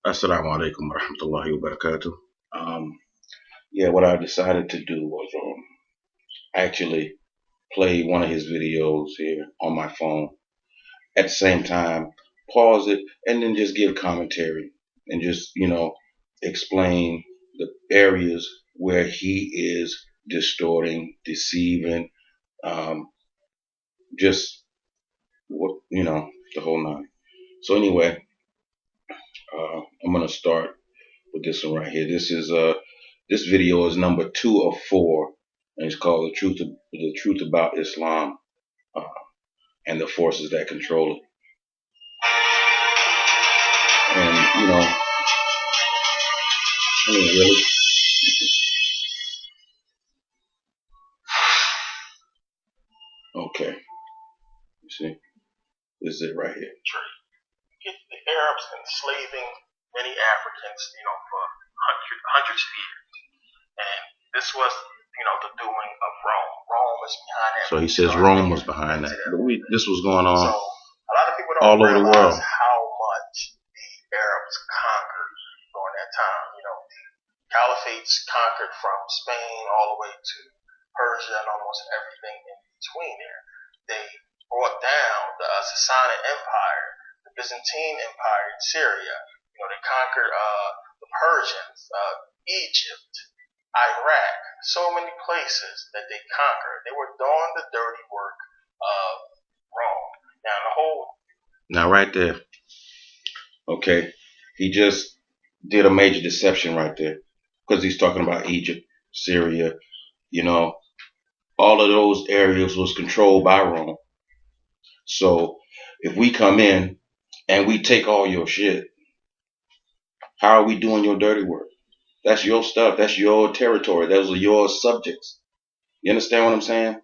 Assalamu alaikum wa rahmatullahi wa barakatuh. Yeah, what I decided to do was actually play one of his videos here on my phone. At the same time, pause it and then just give commentary and just, explain the areas where he is distorting, deceiving, um, just what, the whole nine. So anyway, I'm gonna start with this one right here. This video is number 2 of 4, and it's called "The Truth About Islam uh, and the Forces That Control It." And I mean, really, okay. You see, this is it right here. The Arabs enslaving many Africans, for hundreds of years, and this was, the doing of Rome. Rome was behind that. So he says Rome was behind that. But this was going on so a lot of people don't all over the world. How much the Arabs conquered during that time. The caliphates conquered from Spain all the way to Persia and almost everything in between there. They brought down the Sassanid Empire, the Byzantine Empire in Syria. They conquered the Persians, Egypt, Iraq, so many places that they conquered. They were doing the dirty work of Rome. Now right there, okay, he just did a major deception right there because he's talking about Egypt, Syria, all of those areas was controlled by Rome. So if we come in and we take all your shit, how are we doing your dirty work? That's your stuff. That's your territory. Those are your subjects. You understand what I'm saying?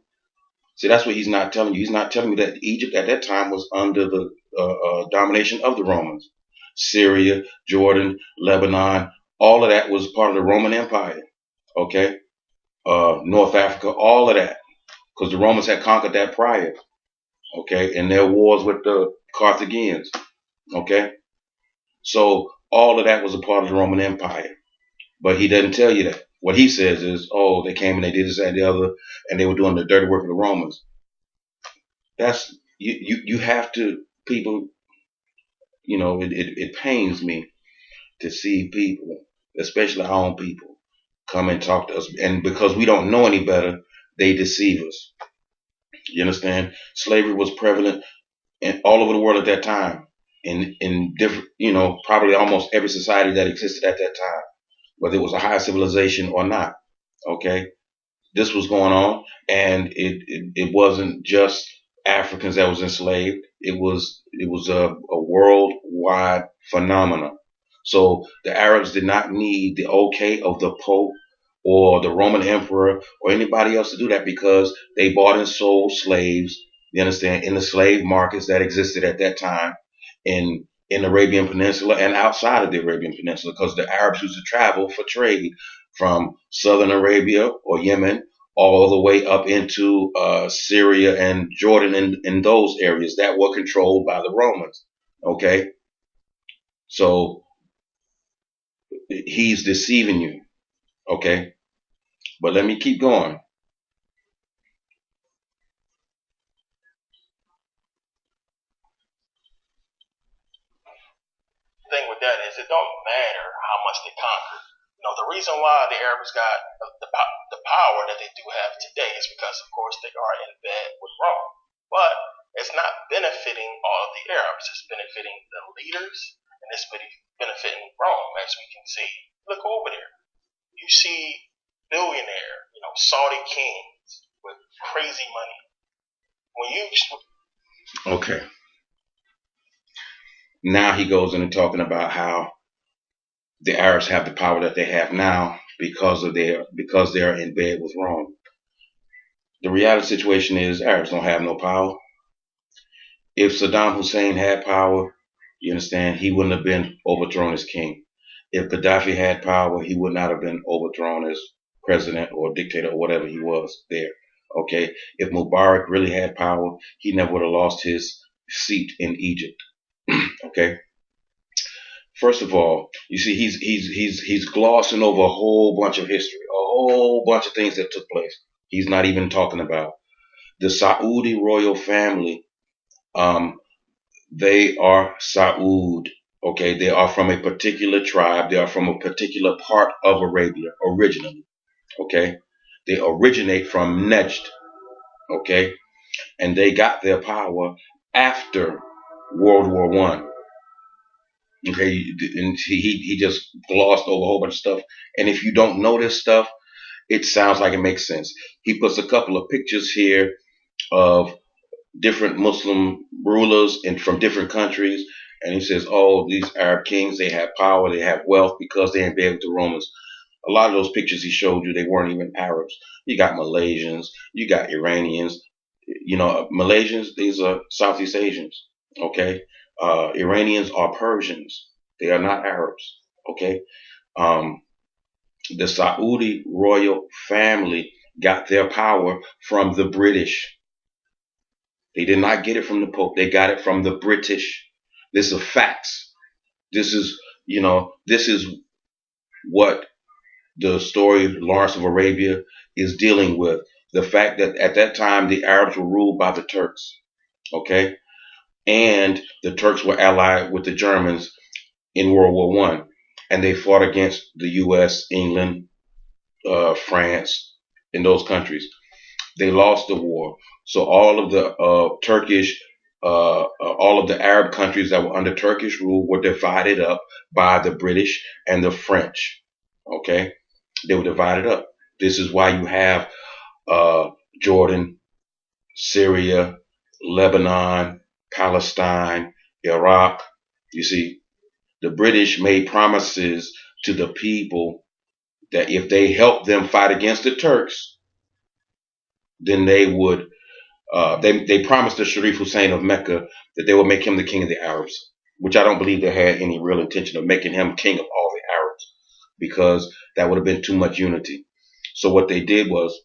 See, that's what he's not telling you. He's not telling you that Egypt at that time was under the domination of the Romans. Syria, Jordan, Lebanon, all of that was part of the Roman Empire. Okay? North Africa, all of that. Because the Romans had conquered that prior. Okay? In their wars with the Carthaginians. Okay? So all of that was a part of the Roman Empire. But he doesn't tell you that. What he says is, oh, they came and they did this, that, and the other, and they were doing the dirty work of the Romans. That's you have to, people, it pains me to see people, especially our own people, come and talk to us, and because we don't know any better, they deceive us. You understand? Slavery was prevalent all over the world at that time, in different, probably almost every society that existed at that time, whether it was a high civilization or not. Okay, this was going on, and it wasn't just Africans that was enslaved. It was a worldwide phenomenon. So the Arabs did not need the okay of the Pope or the Roman Emperor or anybody else to do that, because they bought and sold slaves. You understand? In the slave markets that existed at that time in the Arabian Peninsula and outside of the Arabian Peninsula, because the Arabs used to travel for trade from southern Arabia or Yemen all the way up into Syria and Jordan, in those areas that were controlled by the Romans. Okay? So he's deceiving you. Okay? But let me keep going. The thing with that is, it don't matter how much they conquered. The reason why the Arabs got the power that they do have today is because, of course, they are in bed with Rome. But it's not benefiting all of the Arabs. It's benefiting the leaders, and it's benefiting Rome, as we can see. Look over there. You see billionaire, Saudi kings with crazy money. Okay. Now he goes into talking about how the Arabs have the power that they have now because they're in bed with Rome. The reality situation is Arabs don't have no power. If Saddam Hussein had power, you understand, he wouldn't have been overthrown as king. If Gaddafi had power, he would not have been overthrown as president or dictator or whatever he was there. Okay, if Mubarak really had power, he never would have lost his seat in Egypt. Okay, first of all, you see, he's glossing over a whole bunch of history, a whole bunch of things that took place. He's not even talking about the Saudi royal family. Um, they are Saud. Okay, they are from a particular tribe. They are from a particular part of Arabia originally. Okay, they originate from Najd. Okay, and they got their power after World War One. Okay, and he just glossed over a whole bunch of stuff. And if you don't know this stuff, it sounds like it makes sense. He puts a couple of pictures here of different Muslim rulers and from different countries, and he says, "Oh, these Arab kings, they have power, they have wealth because they ain't been with the Romans." A lot of those pictures he showed you, they weren't even Arabs. You got Malaysians, you got Iranians. You know, Malaysians, these are Southeast Asians. Okay, Iranians are Persians. They are not Arabs. Okay, um, the Saudi royal family got their power from the British. They did not get it from the Pope. They got it from the British. This is facts. This is, this is what the story Lawrence of Arabia is dealing with. The fact that at that time the Arabs were ruled by the Turks, okay, and the Turks were allied with the Germans in World War One, and they fought against the U.S., England, France, in those countries. They lost the war, so all of the Turkish, all of the Arab countries that were under Turkish rule were divided up by the British and the French. Okay, they were divided up. This is why you have Jordan, Syria, Lebanon, Palestine, Iraq. You see, the British made promises to the people that if they helped them fight against the Turks, then they would. They promised the Sharif Hussein of Mecca that they would make him the king of the Arabs, which I don't believe they had any real intention of making him king of all the Arabs, because that would have been too much unity. So what they did was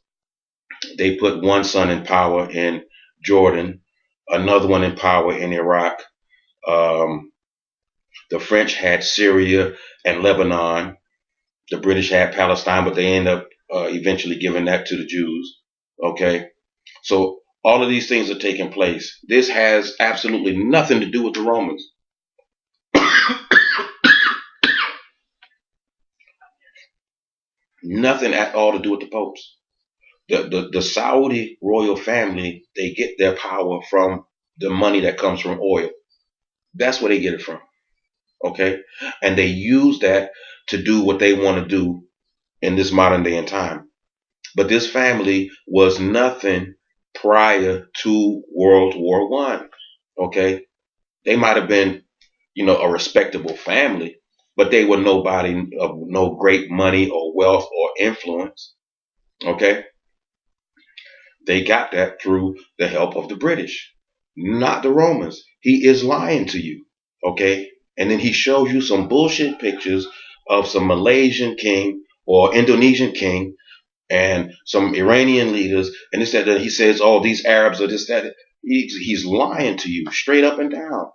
they put one son in power in Jordan, another one in power in Iraq. Um, the French had Syria and Lebanon. The British had Palestine, but they ended up eventually giving that to the Jews. Okay, so all of these things are taking place. This has absolutely nothing to do with the Romans. Nothing at all to do with the popes. The Saudi royal family, they get their power from the money that comes from oil. That's where they get it from. Okay, and they use that to do what they want to do in this modern day and time. But this family was nothing prior to World War One. Okay, they might have been, a respectable family, but they were nobody of no great money or wealth or influence. Okay, they got that through the help of the British, not the Romans. He is lying to you. Okay, and then he shows you some bullshit pictures of some Malaysian king or Indonesian king and some Iranian leaders, and this that he says, "Oh, these Arabs are this that." He's lying to you straight up and down.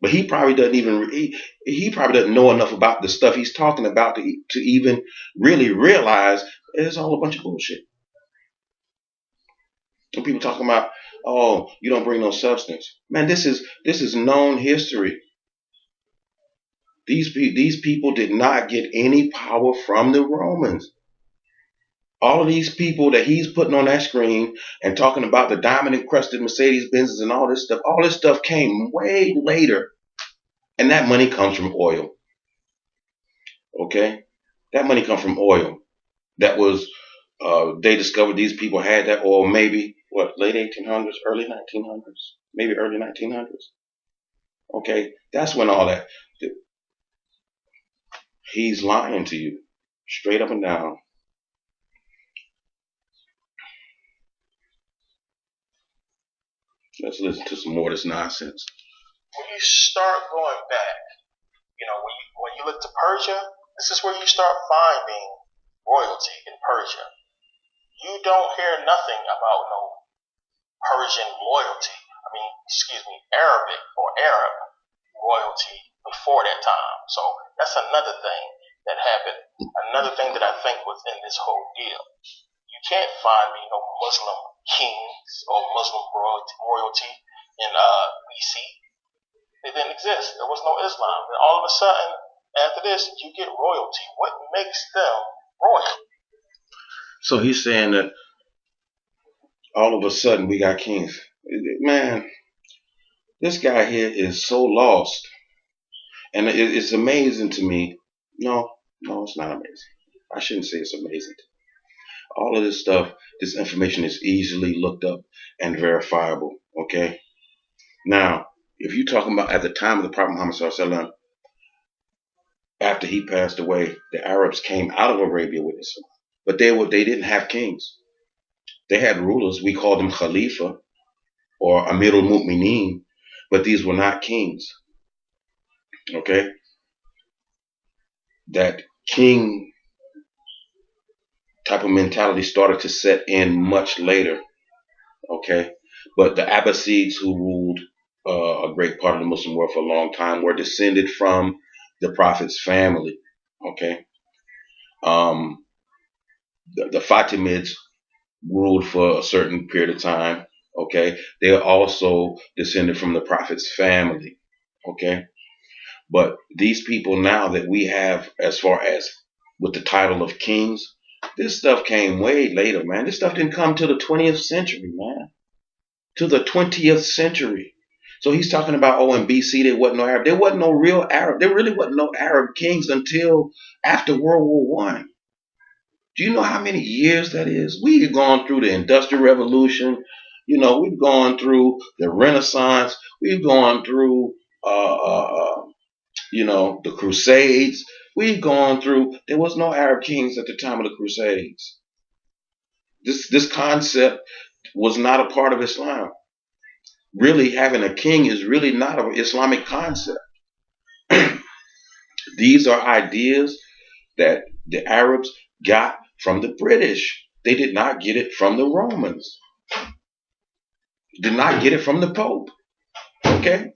But he probably doesn't even he probably doesn't know enough about the stuff he's talking about to even really realize it's all a bunch of bullshit. And people talking about, "Oh, you don't bring no substance." Man, this is known history. These people did not get any power from the Romans. All of these people that he's putting on that screen and talking about the diamond encrusted Mercedes Benzes and all this stuff came way later. And that money comes from oil. Okay? That money comes from oil. That was, they discovered these people had that oil maybe, late 1800s, early 1900s, maybe early 1900s. Okay? That's when all that, he's lying to you straight up and down. Let's listen to some more of this nonsense. When you start going back, when you look to Persia, this is where you start finding royalty in Persia. You don't hear nothing about no Persian royalty. Arabic or Arab royalty before that time. So that's another thing that happened. Another thing that I think was in this whole deal. You can't find me no Muslim kings or Muslim royalty in BC. It didn't exist. There was no Islam. And all of a sudden, after this, you get royalty. What makes them royal? So he's saying that all of a sudden we got kings. Man, this guy here is so lost. And it's amazing to me. No, it's not amazing. I shouldn't say it's amazing. All of this stuff, this information is easily looked up and verifiable. Okay? Now, if you're talking about at the time of the Prophet Muhammad Sallallahu, after he passed away, the Arabs came out of Arabia with Islam. But they didn't have kings. They had rulers. We called them Khalifa or Amirul Mu'mineen, but these were not kings. Okay? That king type of mentality started to set in much later. Okay? But the Abbasids, who ruled a great part of the Muslim world for a long time, were descended from the Prophet's family. Okay? The Fatimids ruled for a certain period of time. Okay? They are also descended from the Prophet's family. Okay? But these people now that we have, as far as with the title of kings, this stuff came way later, man. This stuff didn't come till the 20th century, man. To the 20th century. So he's talking about, in BC there wasn't no Arab. There wasn't no real Arab. There really wasn't no Arab kings until after World War I. Do you know how many years that is? We've gone through the Industrial Revolution. We've gone through the Renaissance. We've gone through, the Crusades. We've gone through. There was no Arab kings at the time of the Crusades. This concept was not a part of Islam. Really, having a king is really not an Islamic concept. These are ideas that the Arabs got from the British. They did not get it from the Romans. Did not get it from the Pope. Okay?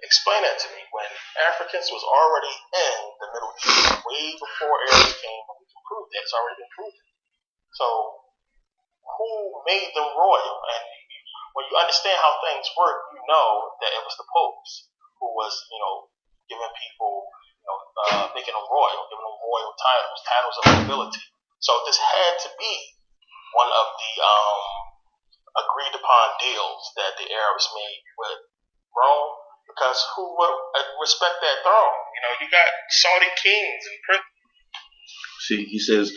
Explain that to me. When Africans was already in the Middle East way before Arabs came, we can prove that. It's already been proven. So, who made them royal? And when you understand how things work, you know that it was the popes who was, giving people, making them royal, giving them royal titles of nobility. So this had to be one of the agreed upon deals that the Arabs made with Rome. Because who would respect that throne? You got Saudi kings and princes. See, he says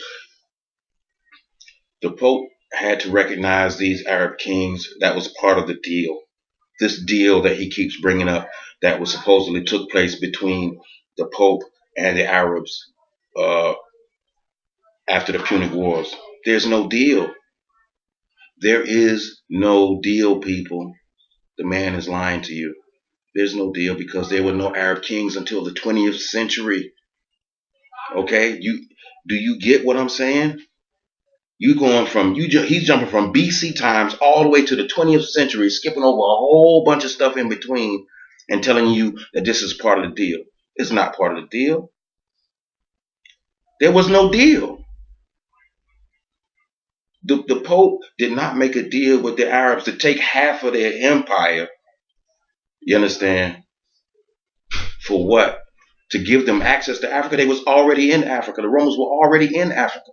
the Pope had to recognize these Arab kings. That was part of the deal. This deal that he keeps bringing up that was supposedly took place between the Pope and the Arabs after the Punic Wars. There's no deal. There is no deal, people. The man is lying to you. There's no deal because there were no Arab kings until the 20th century. Okay? Do you get what I'm saying? He's jumping from BC times all the way to the 20th century, skipping over a whole bunch of stuff in between and telling you that this is part of the deal. It's not part of the deal. There was no deal. The Pope did not make a deal with the Arabs to take half of their empire. You understand? For what? To give them access to Africa. They was already in Africa. The Romans were already in Africa.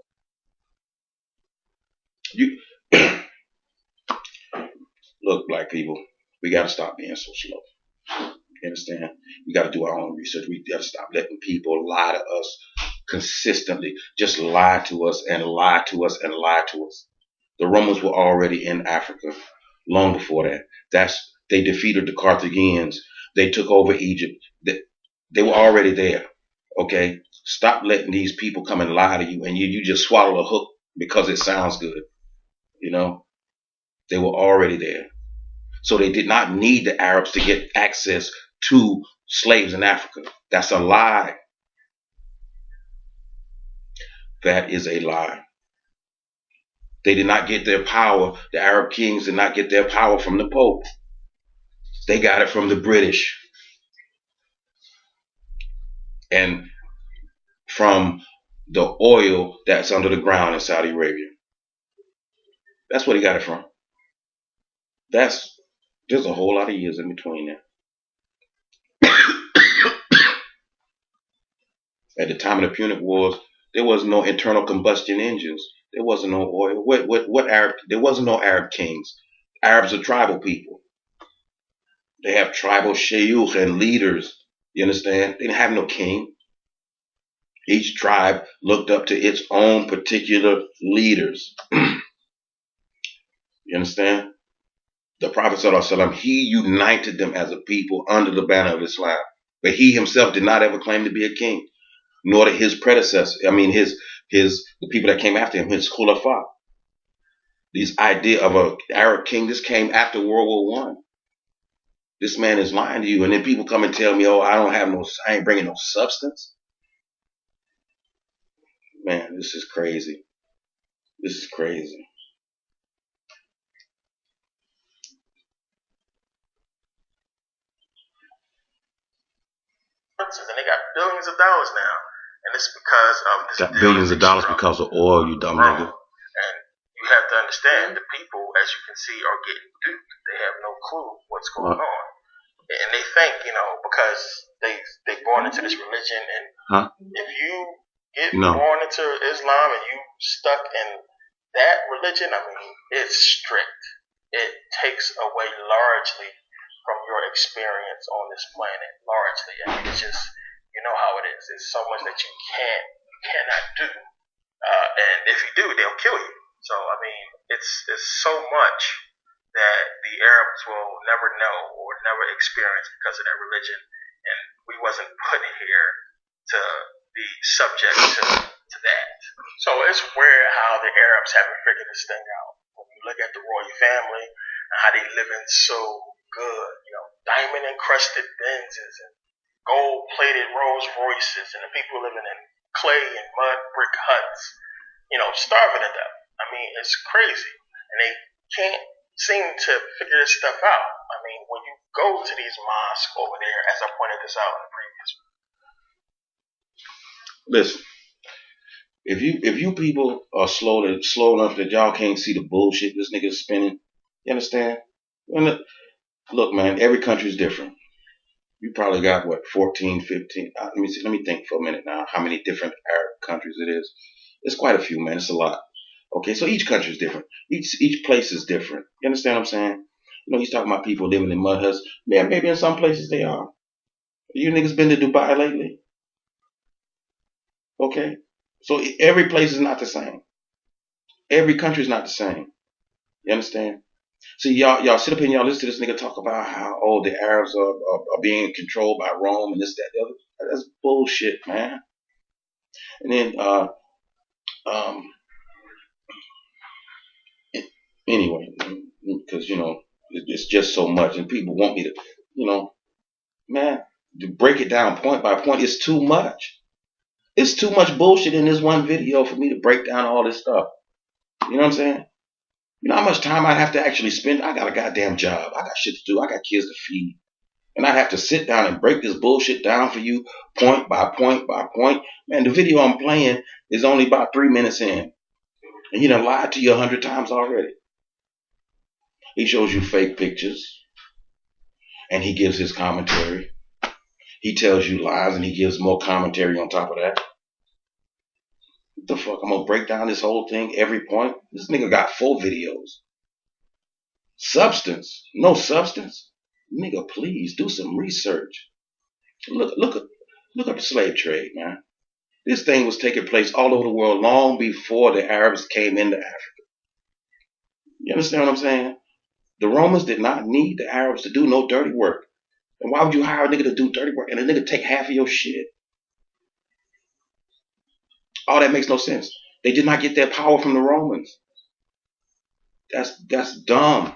Look, black people, we got to stop being so slow. You understand? We got to do our own research. We got to stop letting people lie to us consistently. Just lie to us and lie to us and lie to us. The Romans were already in Africa long before that. They defeated the Carthaginians. They took over Egypt. They were already there. Okay? Stop letting these people come and lie to you and you just swallow the hook because it sounds good. They were already there. So they did not need the Arabs to get access to slaves in Africa. That's a lie. That is a lie. They did not get their power. The Arab kings did not get their power from the Pope. They got it from the British and from the oil that's under the ground in Saudi Arabia. That's where he got it from. There's a whole lot of years in between there. At the time of the Punic Wars, there was no internal combustion engines. There wasn't no oil. What Arab? There wasn't no Arab kings. Arabs are tribal people. They have tribal shayukh and leaders. You understand? They didn't have no king. Each tribe looked up to its own particular leaders. You understand? The Prophet ﷺ, he united them as a people under the banner of Islam. But he himself did not ever claim to be a king, nor did his predecessors. I mean, the people that came after him, his khulafa. This idea of an Arab king, this came after World War I. This man is lying to you. And then people come and tell me, oh, I ain't bringing no substance. Man, this is crazy. This is crazy. And they got billions of dollars now. And it's because of this. Got billions of dollars because of oil, you dumb nigga. And you have to understand, the people, as you can see, are getting duped. They have no clue what's going on. And they think, because they born into this religion, and if you get born into Islam and you stuck in that religion, I mean, it's strict. It takes away largely from your experience on this planet, largely. I mean, it's just, you know how it is. There's so much that you cannot do, and if you do, they'll kill you. So I mean, it's so much that the Arabs will never know or never experience because of their religion, and we wasn't put here to be subject to that. So it's weird how the Arabs haven't figured this thing out. When you look at the royal family and how they living so good, diamond encrusted Benzes and gold plated Rolls Royces, and the people living in clay and mud brick huts, starving to death. I mean, it's crazy, and they can't seem to figure this stuff out. I mean, when you go to these mosques over there, as I pointed this out in the previous. Listen, if you people are slow enough that y'all can't see the bullshit this nigga's spinning, you understand? Look, man, every country is different. You probably got 14, 15. Let me think for a minute now. How many different Arab countries it is? It's quite a few, man. It's a lot. Okay, so each country is different. Each place is different. You understand what I'm saying? He's talking about people living in mud huts. Man, maybe in some places they are. You niggas been to Dubai lately? Okay, so every place is not the same. Every country is not the same. You understand? See, y'all sit up here and y'all listen to this nigga talk about how the Arabs are being controlled by Rome and this, that, the other. That's bullshit, man. And then anyway, because it's just so much, and people want me to, man, to break it down point by point. It's too much. It's too much bullshit in this one video for me to break down all this stuff. You know what I'm saying? You know how much time I'd have to actually spend? I got a goddamn job. I got shit to do. I got kids to feed. And I'd have to sit down and break this bullshit down for you point by point by point. Man, the video I'm playing is only about 3 minutes in. And he done lied to you 100 times already. He shows you fake pictures. And he gives his commentary. He tells you lies and he gives more commentary on top of that. What the fuck? I'm gonna break down this whole thing every point. This nigga got 4 videos. Substance? No substance? Nigga, please do some research. Look up the slave trade, man. This thing was taking place all over the world long before the Arabs came into Africa. You understand what I'm saying? The Romans did not need the Arabs to do no dirty work. And why would you hire a nigga to do dirty work and a nigga take half of your shit? Oh, that makes no sense. They did not get their power from the Romans. That's dumb.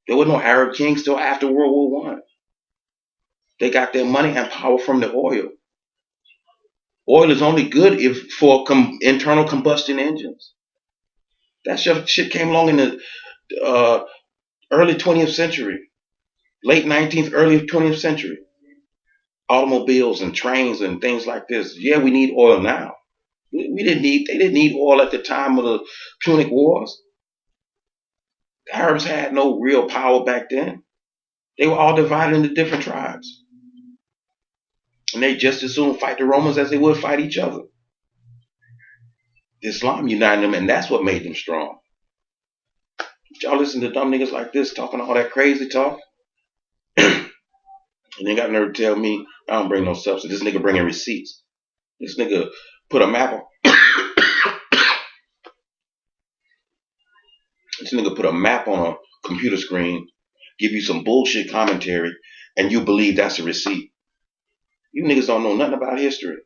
There was no Arab king still after World War I. They got their money and power from the oil. Oil is only good if for internal combustion engines. That shit came along in the early 20th century, late 19th, early 20th century. Automobiles and trains and things like this. Yeah, we need oil now. They didn't need oil at the time of the Punic Wars. The Arabs had no real power back then. They were all divided into different tribes. And they just as soon fight the Romans as they would fight each other. Islam united them, and that's what made them strong. Y'all listen to dumb niggas like this talking all that crazy talk, and they got nerve to tell me I don't bring no substance. This nigga bringing receipts. This nigga put a map on. This nigga put a map on a computer screen, give you some bullshit commentary, and you believe that's a receipt. You niggas don't know nothing about history.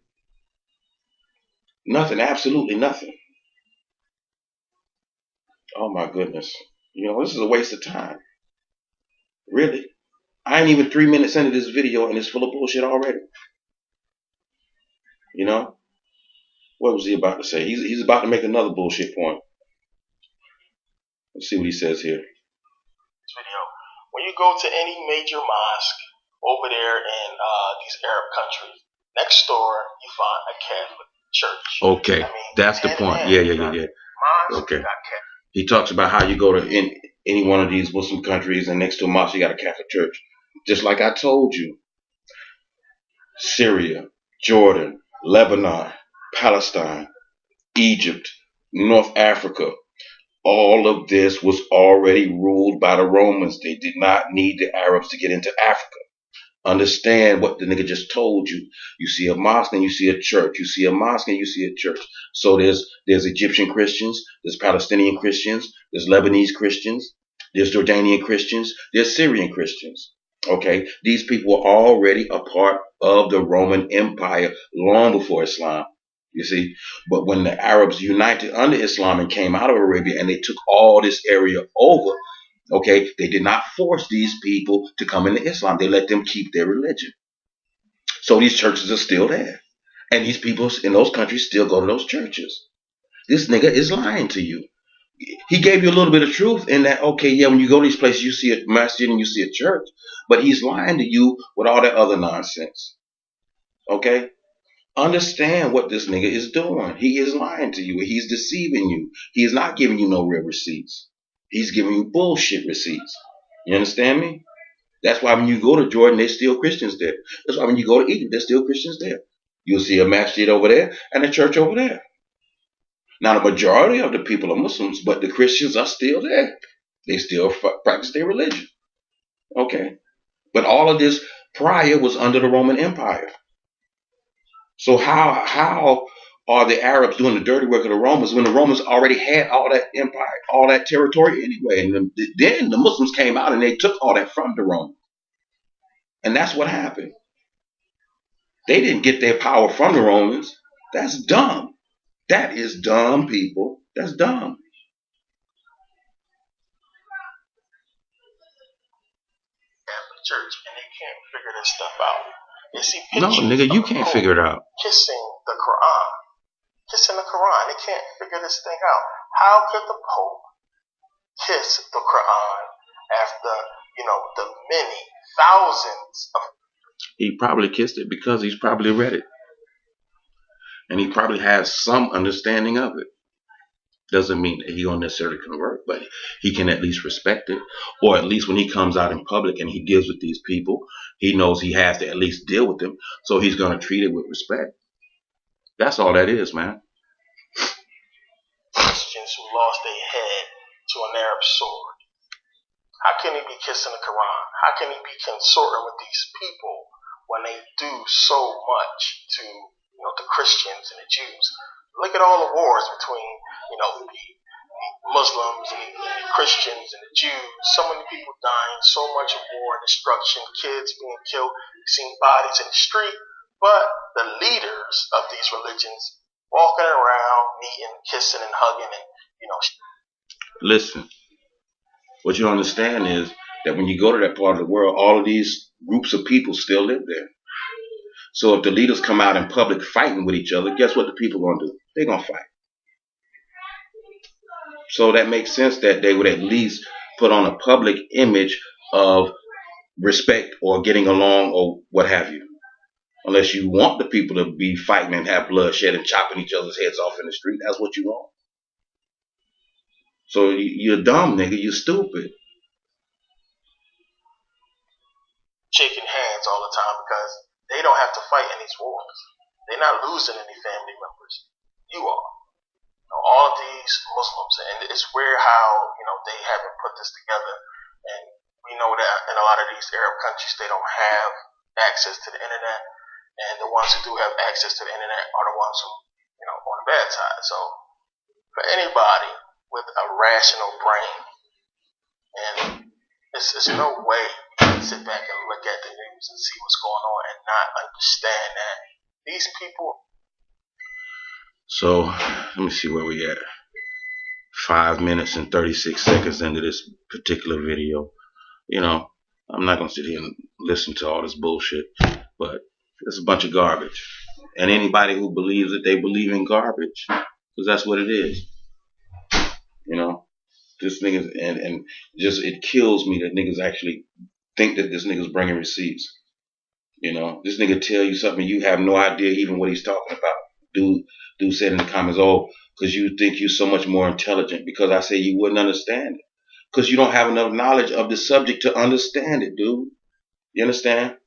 Nothing, absolutely nothing. Oh my goodness. This is a waste of time. Really? I ain't even 3 minutes into this video and it's full of bullshit already. What was he about to say? He's about to make another bullshit point. Let's see what he says here. This video. When you go to any major mosque over there in these Arab countries, next door you find a Catholic church. Okay, that's the point. Yeah. Okay. He talks about how you go to any one of these Muslim countries and next to a mosque you got a Catholic church. Just like I told you, Syria, Jordan, Lebanon, Palestine, Egypt, North Africa, all of this was already ruled by the Romans. They did not need the Arabs to get into Africa. Understand what the nigga just told you. You see a mosque and you see a church. You see a mosque and you see a church. So there's Egyptian Christians, there's Palestinian Christians, there's Lebanese Christians, there's Jordanian Christians, there's Syrian Christians. Okay, these people were already a part of the Roman Empire long before Islam. You see, but when the Arabs united under Islam and came out of Arabia and they took all this area over, okay, they did not force these people to come into Islam. They let them keep their religion. So these churches are still there. And these people in those countries still go to those churches. This nigga is lying to you. He gave you a little bit of truth in that, okay, yeah, when you go to these places, you see a masjid and you see a church. But he's lying to you with all that other nonsense. Okay? Understand what this nigga is doing. He is lying to you. He's deceiving you. He is not giving you no real receipts. He's giving you bullshit receipts. You understand me? That's why when you go to Jordan, there's still Christians there. That's why when you go to Egypt, there's still Christians there. You'll see a masjid over there and a church over there. Now, the majority of the people are Muslims, but the Christians are still there. They still practice their religion. Okay? But all of this prior was under the Roman Empire. So how are the Arabs doing the dirty work of the Romans when the Romans already had all that empire, all that territory anyway? And then the Muslims came out and they took all that from the Romans. And that's what happened. They didn't get their power from the Romans. That's dumb. That is dumb, people. That's dumb. Catholic Church, and they can't figure this stuff out. They see no, nigga, you can't figure it out. Kissing the Quran. They can't figure this thing out. How could the Pope kiss the Quran after, the many thousands of... He probably kissed it because he's probably read it. And he probably has some understanding of it. Doesn't mean that he don't necessarily convert, but he can at least respect it. Or at least when he comes out in public and he deals with these people, he knows he has to at least deal with them. So he's going to treat it with respect. That's all that is, man. Christians who lost their head to an Arab sword. How can he be kissing the Quran? How can he be consorting with these people when they do so much to, the Christians and the Jews? Look at all the wars between, the Muslims and the Christians and the Jews. So many people dying, so much war and destruction, kids being killed, seeing bodies in the street. But the leaders of these religions walking around, meeting, kissing, and hugging, and Listen, what you understand is that when you go to that part of the world, all of these groups of people still live there. So if the leaders come out in public fighting with each other, guess what the people gonna do? They're gonna fight. So that makes sense that they would at least put on a public image of respect or getting along or what have you. Unless you want the people to be fighting and have bloodshed and chopping each other's heads off in the street, that's what you want. So you're dumb, nigga. You're stupid. Shaking hands all the time because they don't have to fight in these wars. They're not losing any family members. You are. All of these Muslims, and it's weird how they haven't put this together. And we know that in a lot of these Arab countries, they don't have access to the internet, and the ones who do have access to the internet are the ones who on the bad side. So for anybody with a rational brain, and it's no way you can sit back and look at the news and see what's going on and not understand that these people. So let me see where we at. 5 minutes and 36 seconds into this particular video. I'm not gonna sit here and listen to all this bullshit, but it's a bunch of garbage. And anybody who believes that they believe in garbage, because that's what it is. This nigga, and just it kills me that niggas actually think that this nigga's bringing receipts. This nigga tell you something you have no idea even what he's talking about. Dude said in the comments, oh, because you think you're so much more intelligent. Because I say you wouldn't understand it. Because you don't have enough knowledge of the subject to understand it, dude. You understand?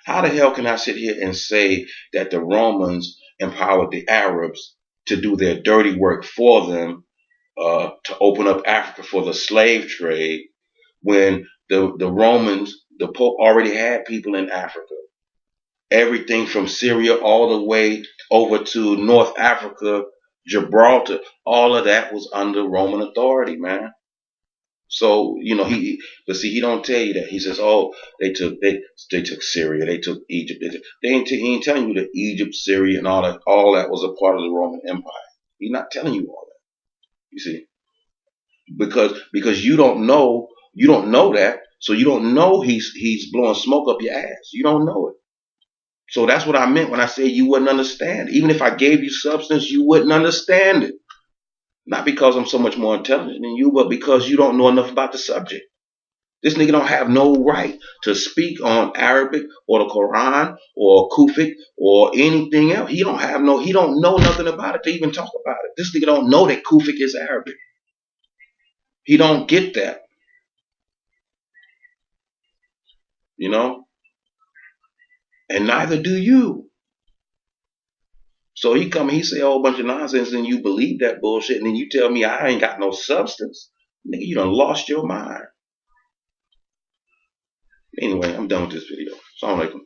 How the hell can I sit here and say that the Romans empowered the Arabs to do their dirty work for them, to open up Africa for the slave trade, when the Romans, the Pope already had people in Africa? Everything from Syria all the way over to North Africa, Gibraltar, all of that was under Roman authority, man. So he don't tell you that. He says, oh, they took Syria, they took Egypt. He ain't telling you that Egypt, Syria, and all that was a part of the Roman Empire. He's not telling you all that. You see, because you don't know that, so you don't know he's blowing smoke up your ass. You don't know it. So that's what I meant when I said you wouldn't understand. Even if I gave you substance, you wouldn't understand it. Not because I'm so much more intelligent than you, but because you don't know enough about the subject. This nigga don't have no right to speak on Arabic or the Quran or Kufic or anything else. He don't know nothing about it to even talk about it. This nigga don't know that Kufic is Arabic. He don't get that. And neither do you. So he say a whole bunch of nonsense and you believe that bullshit, and then you tell me I ain't got no substance. Nigga, you done lost your mind. Anyway, I'm done with this video. Assalamu alaikum.